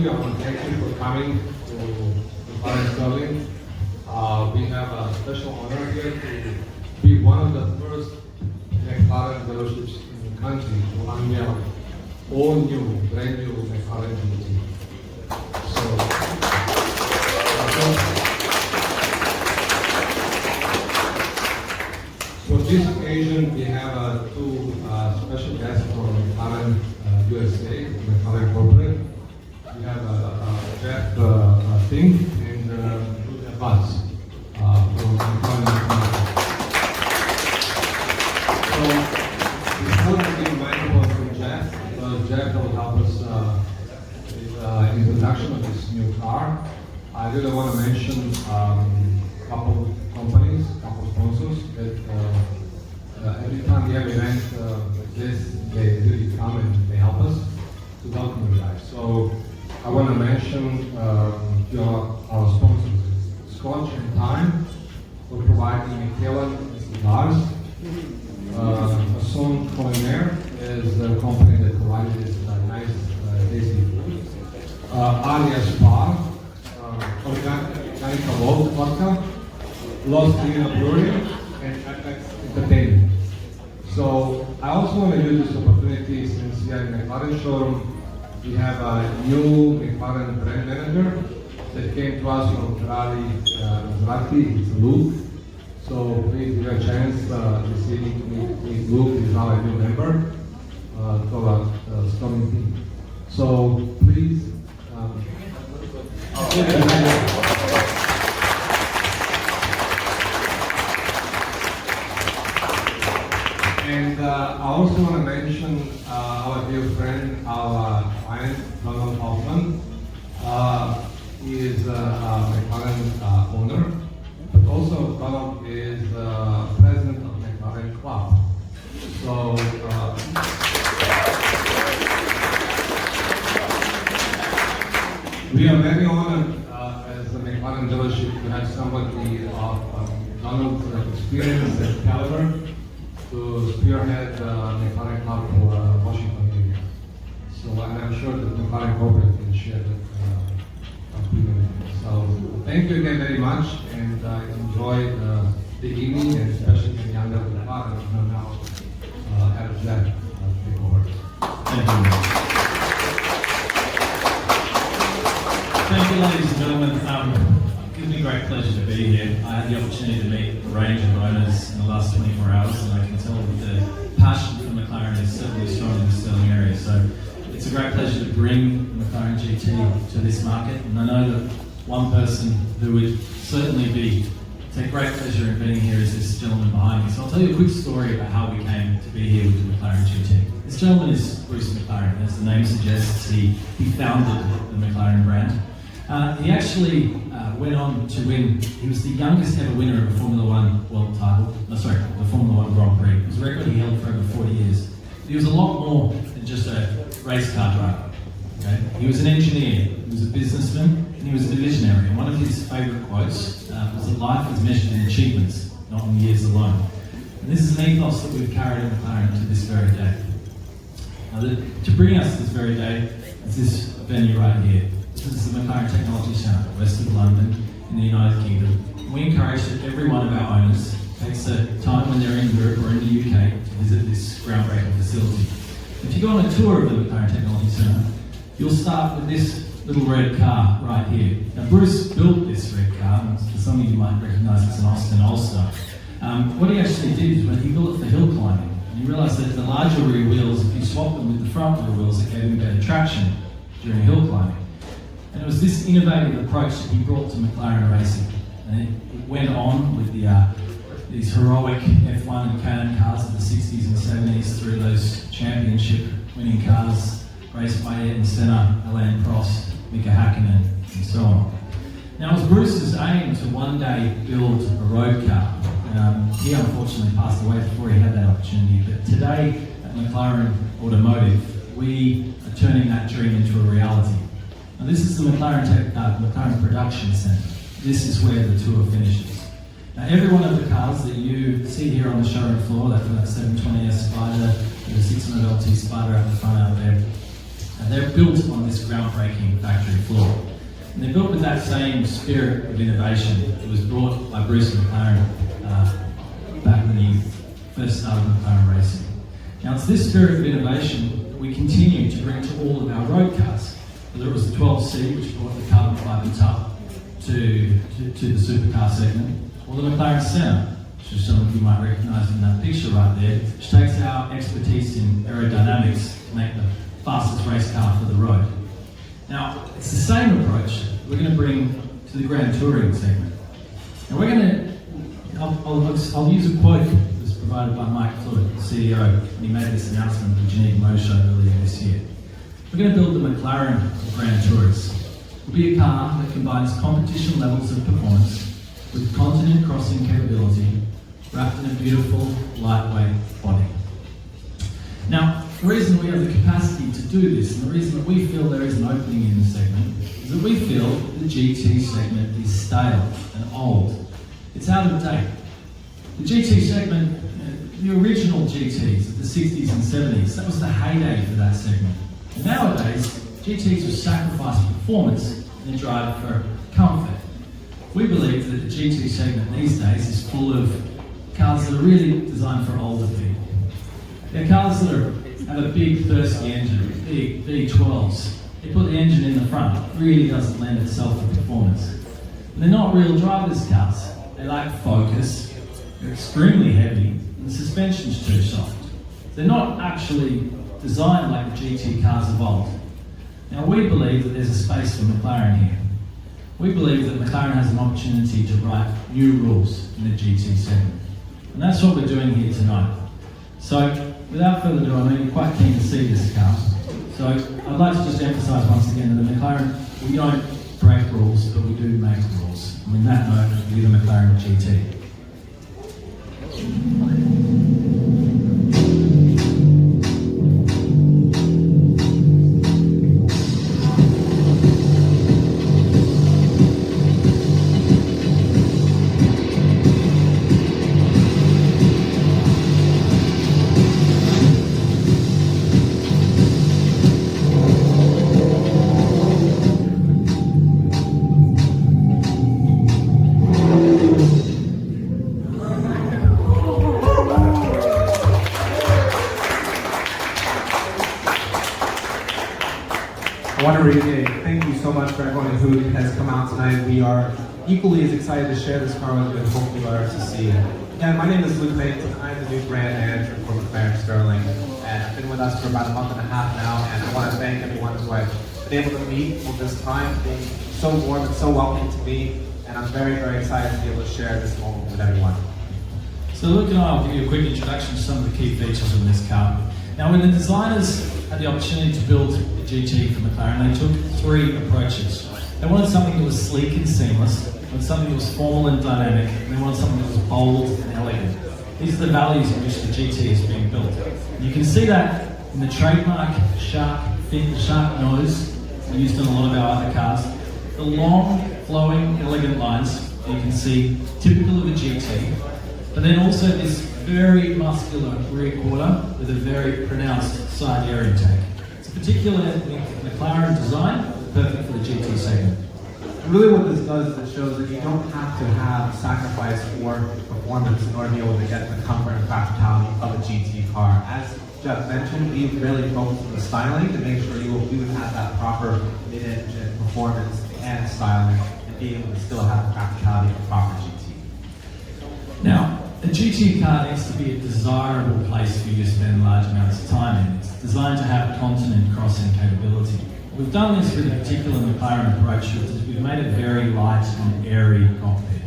you, I want to thank you for coming to McLaren Unveiling. We have a special honor here to be one of the first McLaren dealerships in the country to unveil all new, brand new McLaren GT. For this occasion, we have two special guests from McLaren USA, McLaren Corporate. We have Jeff Singh and Buzz from McLaren. So, before I give the microphone to Jeff, Jeff will help us with introduction of this new car. I really want to mention a couple companies, couple sponsors that every time we have events like this, they really come and they help us to welcome you guys. So I want to mention our sponsors, Scotch and Time, for providing tailored cigars. Son Culinaire is the company that provided this nice tasty food. Aria Spa, Organic Vodka, Lost Lina Brewery, and Hx.entertainment. So I also want to use this opportunity, since we are in the McLaren showroom, we have a new McLaren brand manager that came to us from Ferrari Maserati. It's Luke. So please give a chance this evening to meet Luke. He's now a new member to our storming team. So please. And I also want to mention our dear friend, our client, Donald Hoffman. He is a McLaren owner, but also Donald is president of McLaren Club. So we are very honored as a McLaren dealership to have somebody of Donald's experience and caliber to spearhead McLaren Club for Washington area. So, and I'm sure that McLaren Corporate can share that opinion. So, thank you again very much, and enjoy the evening, and especially the younger McLaren who now have that take over. Thank you. Thank you, ladies and gentlemen. It gives me great pleasure to be here. I had the opportunity to meet a range of owners in the last 24 hours, and I can tell that the passion for McLaren is certainly strong in the Stirling area. So it's a great pleasure to bring the McLaren GT to this market, and I know that one person who would certainly take great pleasure in being here is this gentleman behind me. So I'll tell you a quick story about how we came to be here with the McLaren GT. This gentleman is Bruce McLaren. As the name suggests, he founded the McLaren brand. He actually went on to win. He was the youngest ever winner of a Formula One world title. The Formula One Grand Prix. It was a record he held for over 40 years. He was a lot more than just a race car driver. Okay? He was an engineer, he was a businessman, and he was a visionary. And one of his favourite quotes was that life is measured in achievements, not in years alone. And this is an ethos that we've carried in McLaren to this very day. Now, to bring us to this very day is this venue right here. This is the McLaren Technology Centre, west of London, in the United Kingdom. We encourage that every one of our owners takes the time when they're in Europe or in the UK to visit this groundbreaking facility. If you go on a tour of the McLaren Technology Centre, you'll start with this little red car right here. Now, Bruce built this red car, and for some of you might recognise it's an Austin All-Star. What he actually did is when he built it for hill climbing, and he realised that the larger rear wheels, if you swap them with the front rear wheels, it gave him better traction during hill climbing. And it was this innovative approach that he brought to McLaren racing. And it went on with these heroic F1 and K&N cars of the 60s and 70s through those championship winning cars raced by Ayrton Senna, Alain Prost, Mika Hakkinen, and so on. Now, it was Bruce's aim to one day build a road car. He unfortunately passed away before he had that opportunity, but today at McLaren Automotive, we are turning that dream into a reality. Now, this is the McLaren Production Centre. This is where the tour finishes. Now, every one of the cars that you see here on the showroom floor, that 720S Spider, the 600 LT Spider out the front out there, And they're built on this groundbreaking factory floor. And they're built with that same spirit of innovation that was brought by Bruce McLaren back when he first started McLaren racing. Now it's this spirit of innovation that we continue to bring to all of our road cars. Whether it was the 12C, which brought the carbon fibre top to the supercar segment, or the McLaren Senna, which some of you might recognise in that picture right there, which takes our expertise in aerodynamics to make the fastest race car for the road. Now, it's the same approach we're going to bring to the Grand Touring segment. And we're going to, I'll use a quote that was provided by Mike Fluid, the CEO, when he made this announcement at the Geneva Motor Show earlier this year. We're going to build the McLaren Grand Tourist. It'll be a car that combines competition levels of performance with continent crossing capability, wrapped in a beautiful, lightweight body. Now, the reason we have the capacity to do this, and the reason that we feel there is an opening in the segment, is that we feel the GT segment is stale and old. It's out of date. The GT segment, the original GTs of the 60s and 70s, that was the heyday for that segment. And nowadays, GTs have sacrificed performance and drive for comfort. We believe that the GT segment these days is full of cars that are really designed for older people. They're cars that have a big thirsty engine, big V12s. They put the engine in the front. It really doesn't lend itself to performance. And they're not real driverless cars. They lack focus, they're extremely heavy, and the suspension's too soft. They're not actually designed like the GT cars of old. Now we believe that there's a space for McLaren here. We believe that McLaren has an opportunity to write new rules in the GT segment. And that's what we're doing here tonight. So, without further ado, I know you're quite keen to see this car. So, I'd like to just emphasise once again that the McLaren, we don't break rules, but we do make rules. And in that note, we're the McLaren GT. I want to reiterate, thank you so much for everyone who has come out tonight. We are equally as excited to share this car with you and hope you are to see it. Again, my name is Luke Layton. I'm the new brand manager for McLaren Sterling, and I've been with us for about a month and a half now, and I want to thank everyone who I've been able to meet over this time, being so warm and so welcoming to me, and I'm very, very excited to be able to share this moment with everyone. So Luke and I will give you a quick introduction to some of the key features of this car. Now, when the designers had the opportunity to build the GT for McLaren, they took three approaches. They wanted something that was sleek and seamless, they wanted something that was formal and dynamic, and they wanted something that was bold and elegant. These are the values in which the GT is being built. And you can see that in the trademark shark nose used in a lot of our other cars. The long, flowing, elegant lines you can see, typical of a GT, but then also this very muscular rear quarter with a very pronounced side air intake. It's a particular McLaren design, perfect for the GT segment. And really what this does is it shows that you don't have to have sacrifice for performance in order to be able to get the comfort and practicality of a GT car. As Jeff mentioned, we've really focused on the styling to make sure you would have that proper mid-engine performance and styling and be able to still have the practicality of a proper GT. Now, a GT car needs to be a desirable place for you to spend large amounts of time in. It's designed to have continent crossing capability. We've done this with a particular McLaren approach, which is we've made it very light and airy cockpit.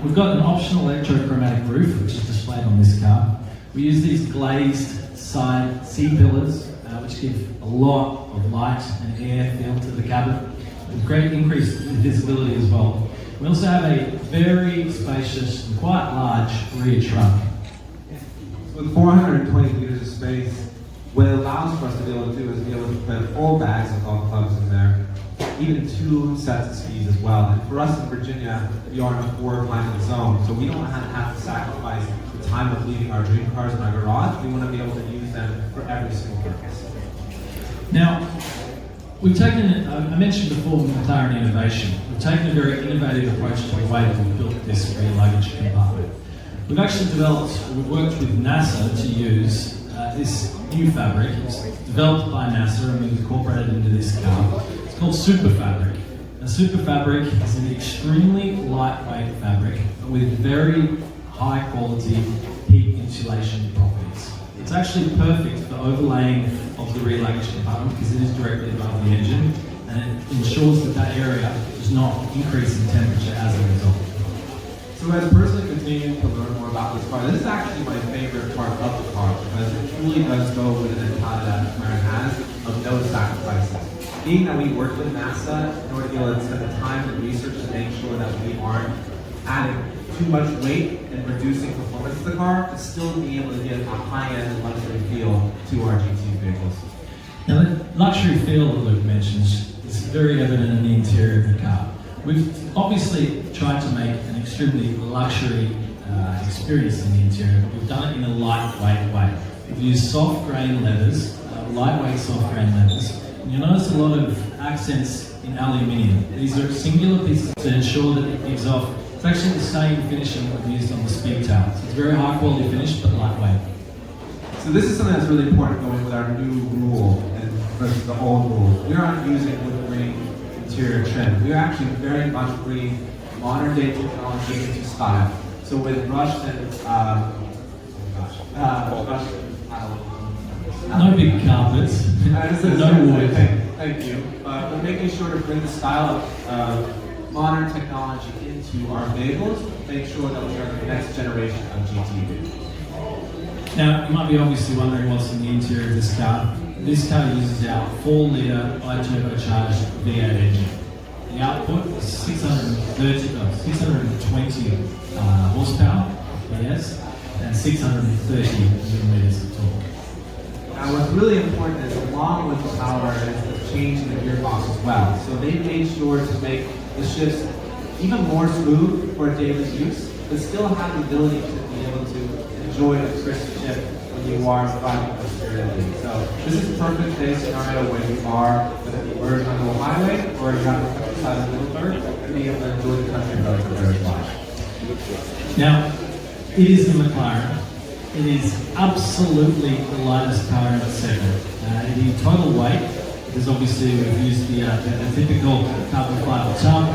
We've got an optional electrochromatic roof, which is displayed on this car. We use these glazed side C-pillars, which give a lot of light and air feel to the cabin, with great increased visibility as well. We also have a very spacious and quite large rear trunk. With 420 liters of space, what it allows for us to be able to do is be able to put 4 bags of golf clubs in there, even 2 sets of skis as well. And for us in Virginia, we are in a 4-climate zone, so we don't have to sacrifice the time of leaving our dream cars in our garage. We want to be able to use them for every single purpose. Now, we've taken, I mentioned before McLaren innovation. We've taken a very innovative approach to the way that we've built this rear luggage compartment. We've actually we've worked with NASA to use this new fabric. It's developed by NASA and we've incorporated into this car. It's called Super Fabric. Now, Super Fabric is an extremely lightweight fabric with very high quality heat insulation properties. It's actually perfect for overlaying of the rear luggage compartment because it is directly above the engine and it ensures that that area does not increase in temperature as a result. So as a person continuing to learn more about this car, this is actually my favorite part of the car because it truly does go with the mentality that McLaren has of no sacrifices. Being that we work with NASA in order to be able to spend the time and research to make sure that we aren't adding too much weight and reducing performance of the car, but still being able to give a high-end luxury feel to our GT vehicles. Now the luxury feel that Luke mentions is very evident in the interior of the car. We've obviously tried to make an extremely luxury experience in the interior, but we've done it in a lightweight way. We've used soft grain leathers, lightweight soft grain leathers, and you'll notice a lot of accents in aluminium. These are singular pieces to ensure that it gives off. It's actually the same finishing that we used on the speed tail. So it's very high quality finish, but lightweight. So this is something that's really important going with our new rule and versus the old rule. We aren't using wood grain interior trim. We are actually very much bringing modern day technology into style. So with brushed and no big carpets, no wood. Thank you. We're making sure to bring the style of modern technology into our vehicles, make sure that we are the next generation of GT vehicles. Now, you might be obviously wondering what's in the interior of this car. This car uses our 4-litre bi-turbocharged V8 engine. The output is 620 horsepower, PS, and 630 millimeters of torque. Now what's really important is along with the power is the change in the gearbox as well. So they made sure to make the shifts even more smooth for daily use, but still have the ability to be able to enjoy a crisp shift when you are driving a spirited. So this is a perfect day scenario when you are whether you merge onto a highway or you have the countryside of Middleburg and be able to enjoy the country roads that there is life. Now, it is the McLaren. It is absolutely the lightest car in its segment. In total weight, because obviously we've used the typical carbon fibre tub,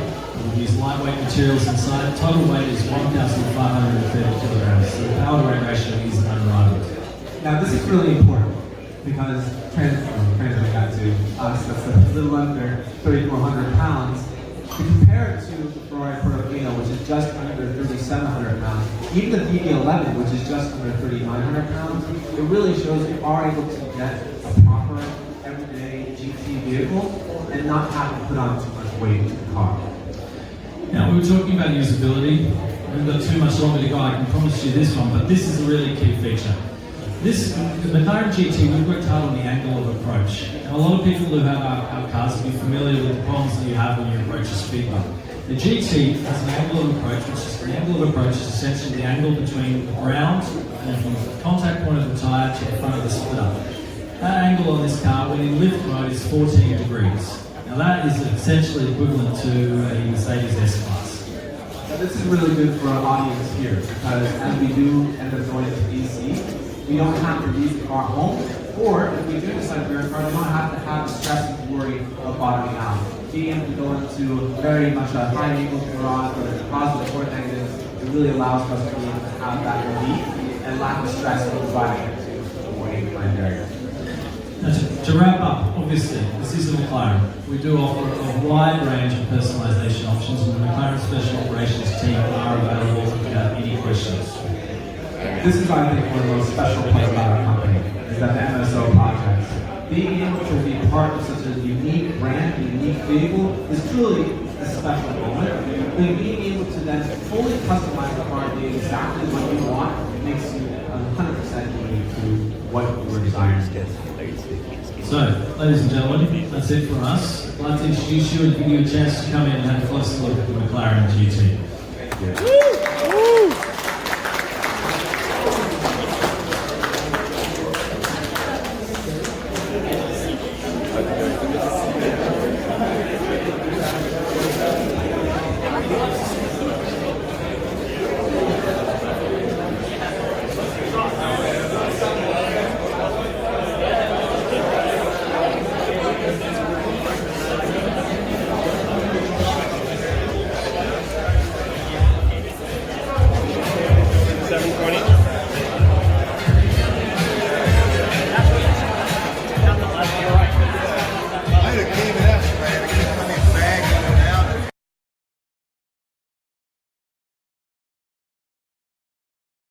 we've used lightweight materials inside. Total weight is 1,530 kilograms, so the power to weight ratio is unrivaled. Now this is really important because translating that to us, that's a little under 3,400 pounds. To compare it to the Ferrari Portofino, which is just under 3,700 pounds, even the DB11, which is just under 3,900 pounds, it really shows you are able to get a proper, everyday GT vehicle and not have to put on too much weight to the car. Now, we were talking about usability. We've got too much longer to go, I can promise you this one, but this is a really key feature. The McLaren GT, we've worked hard on the angle of approach. And a lot of people who have our cars will be familiar with the problems that you have when you approach a speed bump. The GT has an angle of approach, which is the angle of approach is essentially the angle between the ground and from the contact point of the tyre to the front of the splitter. That angle on this car, when in lift mode, is 14 degrees. Now that is essentially equivalent to a Mercedes S-Class. Now this is really good for our audience here because as we do end up going into DC, we don't have to leave the car home, or if we do decide to wear a car, we don't have to have the stress and worry of bottoming out. Being able to go into very much a high angle garage, whether it's positive or negative, it really allows us to be able to have that relief and lack of stress when driving into the warning behind area. Now to wrap up, obviously, this is a McLaren. We do offer a wide range of personalisation options, and the McLaren Special Operations team are available if you have any questions. This is, I think, one of the most special parts about our company, is that the MSO projects. Being able to be part of such a unique brand, a unique vehicle, is truly a special moment. But being able to then fully customize the car being exactly what you want makes you 100% unique to what you were designed to do. So, ladies and gentlemen, that's it from us. I'd like to introduce you and give you a chance to come in and have a closer look at the McLaren GT. Thank you.